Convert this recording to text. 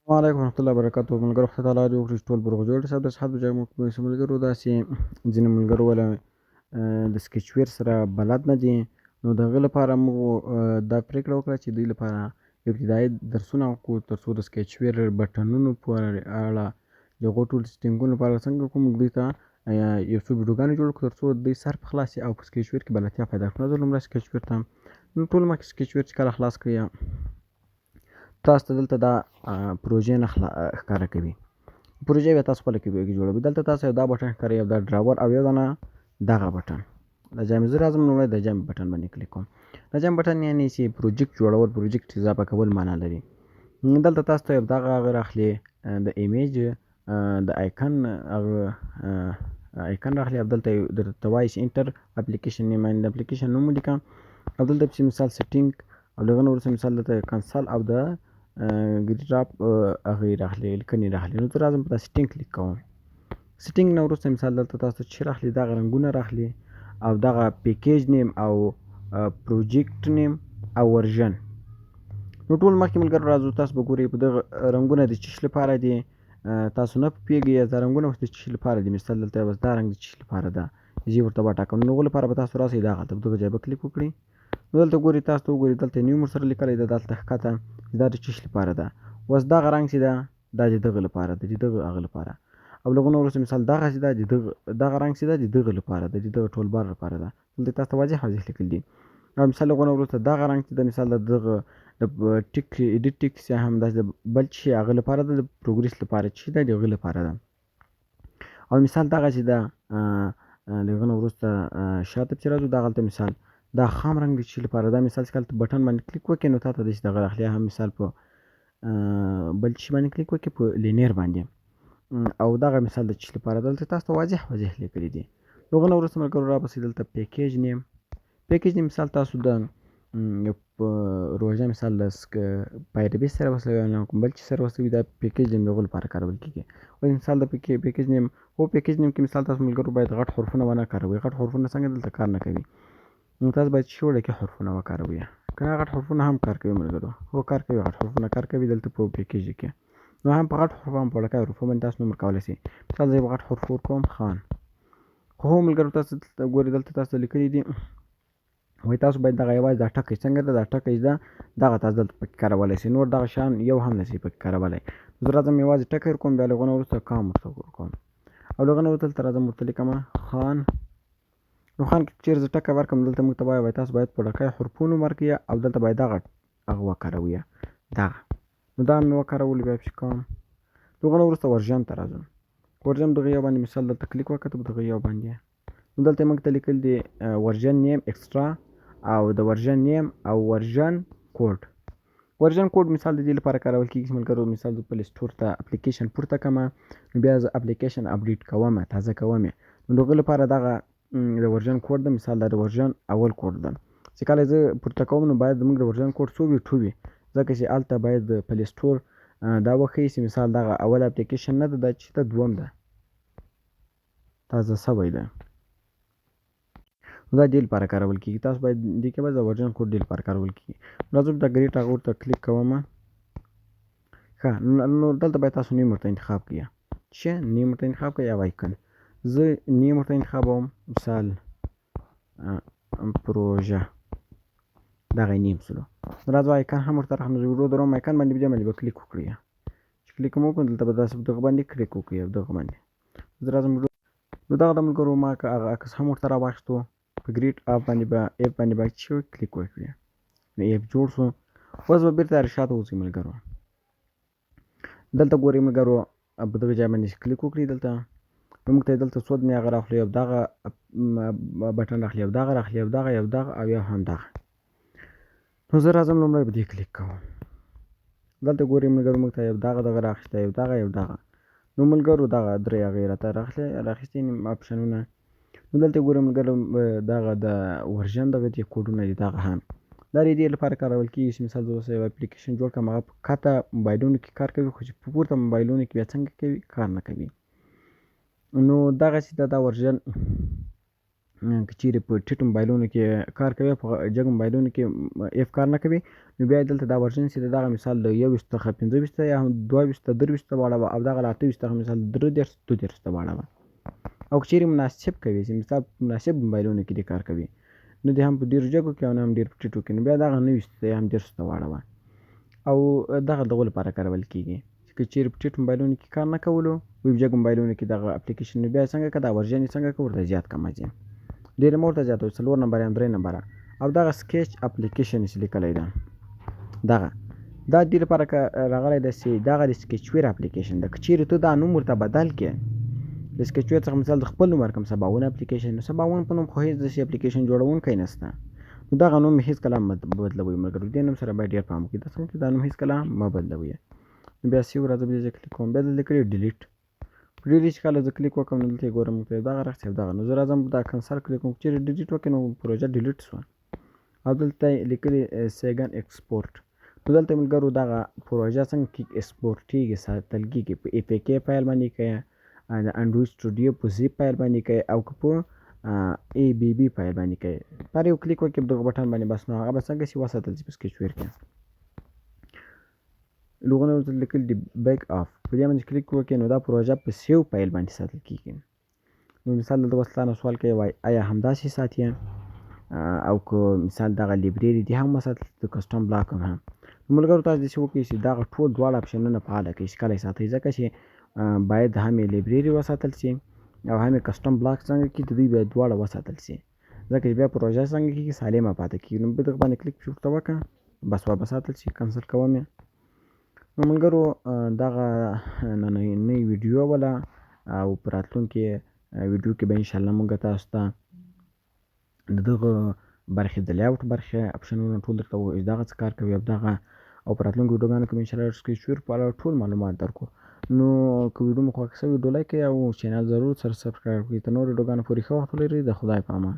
السلام علیکم ورحمۃ اللہ وبرکاتہ ملګرو خدای تعالی دې وکړي چې ټول بروغ جوړ صاحب د صحت په جامو کې ملګرو داسې ځینې ملګرو ولا د سکیچویر سره بلد نه دي نو د هغه لپاره موږ دا پریکړه وکړه چې دوی لپاره ابتدایي درسونه وکړو تر څو د سکیچویر بټنونو په اړه د هغو ټول سیټینګونو لپاره څنګه کوم دوی ته یو څو ویډیوګانې جوړ کړو تر څو دوی سر په خلاص شي او په سکیچویر کې بلدتیا پیدا کړو. زه لومړی سکیچویر ته نو ټول مخکې سکیچویر چې کله خلاص کړئ تاسو ته دلته دا پروژې نه ښکاره کوي. پروژې بیا تاسو خپله جوړوئ. دلته تاسو یو دا بټن ښکاري، یو دا ډراور او یو دانه دغه بټن د جامې. زه راځم لومړی د جامې بټن باندې کلیک کوم. د جامې بټن یعنې چې پروجیکټ جوړول، پروجیکټ اضافه کول معنا لري. دلته تاسو ته یو دغه هغه راخلي د ایمیج د آیکن آیکن راخلي او دلته درته وایي چې انټر اپلیکیشن نیم د اپلیکیشن نوم ولیکم او دلته پسې مثال سیټینګ او له هغه نه وروسته مثال دلته کنسل او د ګریډاپ هغې راخلي لیکنې راخلي. نو زه راځم په دا سیټینګ کلیک کوم. سیټینګ نه وروسته مثال دلته تاسو چې راخلي دغه رنګونه راخلي او دغه پیکیج نیم او پروجیکټ نیم او ورژن. نو ټول مخکې ملګرو راځو تاسو به ګورئ په دغه رنګونه د څه شي لپاره دي تاسو نه پوهېږئ دا رنګونه اوس د څه شي لپاره دي. مثال دلته بس دا رنګ د څه شي لپاره ده زه ورته وټاکم. نو هغو لپاره به تاسو راسئ دغلته په دغه ځای به کلیک وکړئ. نو دلته ګورئ تاسو ته وګورئ دلته نیم ورسره لیکلی ده دلته ښکته دا د څه شي لپاره ده. اوس دغه رنګ چې ده دا د دغه لپاره ده د دغه هغه لپاره او له هغو نه وروسته مثال دغه چې ده د دغه رنګ چې ده د دغه لپاره ده د دغه ټول بار لپاره ده. دلته تاسو ته واضح واضح لیکلي دي. او مثال له هغو نه وروسته دغه رنګ چې ده مثال د دغه د ټیک ایډیټ ټیکس یا هم داسې د بل څه شي هغه لپاره ده د پروګرس لپاره چې ده د هغه لپاره ده. او مثال دغه چې ده له هغه نه وروسته شاته پسې راځو دغلته مثال دا خام رنګ د څه لپاره ده. مثال چې کله بټن باندې کلیک وکړې نو تا ته داسې دغه راخلي. هم مثال په بل شي باندې کلیک وکړې په لینیر باندې او دغه مثال د څه لپاره دلته تاسو ته واضح واضح لیکلي دي. هغه نه وروسته ملګرو راپسې دلته پیکیج نیم مثال تاسو د روژه مثال د پایربي سره وصلوي یا کوم بل چي سره وصلوي دا پیکیج نیم د هغو لپاره کارول کېږي. اوس مثال د پیکیج نیم پیکیج نیم کې مثال تاسو ملګرو باید غټ حرفونه ونه کاروئ. غټ حرفونه څنګه دلته کار نه کوي. نو تاسو باید څه وړه کې حرفونه وکاروئ. که نه غټ حرفونه هم کار کوي ملګرو. هو کار کوي غټ حرفونه کار کوي دلته په پیکیج کې. نو هم په غټ حرفو هم په وړوکیو حرفو باندې تاسو نوم ورکولی شئ. مثال زه یې په غټ حرفو ورکوم خان. خو هو ملګرو تاسو ګورئ دلته تاسو ته لیکلي دي وایي تاسو باید دغه یوازې دا ټکی څنګه ده دا ټکی ده دغه تاسو دلته پکې کارولی شئ. نور دغه شیان یو هم نشئ پکې کارولی. زه راځم یوازې ټکی ورکوم بیا له هغو نه وروسته کام ورته ورکوم او له هغه نه وروسته دلته راځم ورته لیکمه خان. نو خان کې چېرې زه ټکی ورکړم دلته موږ ته وایي تاسو باید په وړوکیو حرفونو ورکړئ او دلته باید دغه هغه وکاروئ دغه. نو دا مې وکارولو بیا پسې کوم. له هغه نه وروسته ورژن ته راځم. ورژن دغه یو باندې مثال دلته کلیک وکړه په دغه یو باندې. نو دلته موږ ته لیکلي دي ورژن نیم اکسټرا او د ورژن نیم او ورژن کوډ. ورژن کوډ مثال د دې لپاره کارول کېږي چې ملګرو مثال زه پلی سټور ته اپلیکیشن پورته کړم نو بیا زه اپلیکیشن اپډیټ کوم تازه کوم نو د هغه لپاره دغه د ورژن کوډ ده. مثال دا د ورژن اول کوډ ده چې کله زه پورته کوم نو باید زموږ د ورژن کوډ څو وي 2 وي ځکه چې هلته باید د پلی سټور دا وښیي چې مثال دغه اول اپلیکیشن نه ده دا چې ده دوم ده تازه سوی ده. دا دې لپاره کارول کېږي. تاسو باید دې کې به د ورژن کوډ دې لپاره کارول کېږي. راځو د ګریټ هغه ورته کلیک کوم. ښه نو دلته باید تاسو نیم ورته انتخاب کړئ. چې نیم ورته انتخاب کړئ یا آیکن. زه نیم ورته انتخابوم مثال پروژه دغه نیم سلو. نو راځو آیکن هم ورته راخلم. زه ویډیو دروم آیکن باندې دې باندې به کلیک وکړئ. چې کلیک مو وکړو دلته به داسې دغه باندې کلیک وکړئ او دغه باندې زه راځم. نو دغه د ملګرو ما هغه عکس هم ورته راواخیستو. په ګریډ اپ باندې به ایپ باندې به چې کلیک وکړئ نو ایپ جوړ شو. اوس به بیرته شاته اوسئ ملګرو. دلته ګورئ ملګرو په دغه ځای باندې کلیک وکړئ. دلته نو موږ ته دلته څو دنې هغه راخلي او دغه بټن راخلي او دغه راخلي او دغه یو دغه او یا هم دغه. نو زه راځم لومړی به دې کلیک کوم. دلته ګورئ ملګرو موږ ته یو دغه راخیستی یو دغه یو دغه. نو ملګرو دغه درې هغې راته راخیستي اپشنونه. نو دلته ګورئ ملګرو دغه د ورژن دغه دې کوډونه دي دغه هم دا د دې لپاره کارول کېږي چې مثال زه اوس یو اپلیکیشن جوړ کړم هغه په کښته موبایلونو کې کار کوي خو چې په پورته موبایلونو کې بیا څنګه کوي کار نه کوي. نو دغسې ده دا ورژن که چیرې په ټیټ موبایلونو کې کار کوي په جګ موبایلونو کې اف کار نه کوي نو بیا دلته دا ورژن چې دغه مثال د 21 څخه 15 ته یا هم 22 ته 23 ته واړوه او دغه 28 څخه مثال 33 32 ته واړوه او که چیرې مناسب کوي چې مثال مناسب موبایلونو کې د کار کوي نو د هم په ډېرو جګو کې او نه هم ډېر په ټیټو کې نو بیا دغه 29 ته یا هم 30 ته واړوه او دغه دغو لپاره کارول کېږي که چیرې په ټیټ موبایلونو کې کار نه کولو ویب جګ موبایلونو کې دغه اپلیکیشن نو بیا څنګه که دا ورژن یې څنګه که ورته زیات کم ځي ډېر مه ورته زیات 4 نمبر یا 3 نمبره او دغه سکیچ اپلیکیشن چې لیکلی ده دغه دا دې لپاره که راغلی ده چې دغه د سکیچ ویر اپلیکیشن ده که چیرې ته دا نوم ورته بدل کړې د سکیچ ویر څخه مثال د خپل نوم ورکړم سباوون اپلیکیشن نو سباوون په نوم خو هېڅ داسې اپلیکیشن جوړونکی نشته نو دغه نوم هېڅکله مه بدلوئ ملګرو دې نوم سره باید ډېر پام وکړئ داسې چې دا نوم هېڅکله مه بدلوئ نو بیا سیو راځه بیا کلیک کوم بیا دلته کړي ډیلیټ ډیلیټ چې کله زه کلیک وکړم نو دلته یې ګورم دغه رقص دغه نو زه راځم دا کنسل کلیک کوم چیرې ډیلیټ وکړي نو پروژه ډیلیټ شوه او دلته یې لیکلي سیګن ایکسپورټ نو دلته ملګرو دغه پروژه څنګه کیک ایکسپورټیږي ساتل کېږي په اے پی کې فایل باندې کوي د انډرویډ سټوډیو په زیپ فایل باندې کوي او که په ای بی بي فایل باندې کوي پر یو کلیک وکړي دغه بټن باندې بس نو هغه به څنګه چې وساتل شي په سکیچ ویر کې لوګونه ورته لیکل دي بیک اف په دې باندې کلیک وکړئ نو دا پروژه په سیو فایل باندې ساتل کېږي نو مثال دلته اوس تانه سوال کوي وایي آیا همداسې ساتي او که مثال دغه لیبرري دې هم وساتل د کسټم بلاک هم نو ملګرو تاسو داسې وکړئ چې دغه ټول دواړه اپشنونه فعاله کړئ چې کله یې ساتئ ځکه چې باید هم یې لیبرري وساتل شي او هم یې کسټم بلاک څنګه کړي د دوی باید دواړه وساتل شي ځکه چې بیا پروژه څنګه کېږي سالمه پاتې کېږي نو په دغه باندې کلیک ورته وکړه بس وساتل شي کنسل کوم یې نو ملګرو دغه نننۍ ویډیو وله او په راتلونکي ویډیو کې به انشاءالله موږ تاسو ته د دغه برخې د لیاوټ برخې اپشنونه ټول درته ووایو دغه څه کار کوي او دغه او په راتلونکو ویډیوګانو کې به انشاءالله سکیچ ویر په اړه ټول معلومات درکړو نو که ویډیو مو خوښ شوې ویډیو لایک کړئ او چینل ضرور سره سبسکرایب کړئ تر نورو ویډیوګانو پورې ښه وخت ولرئ د خدای په امان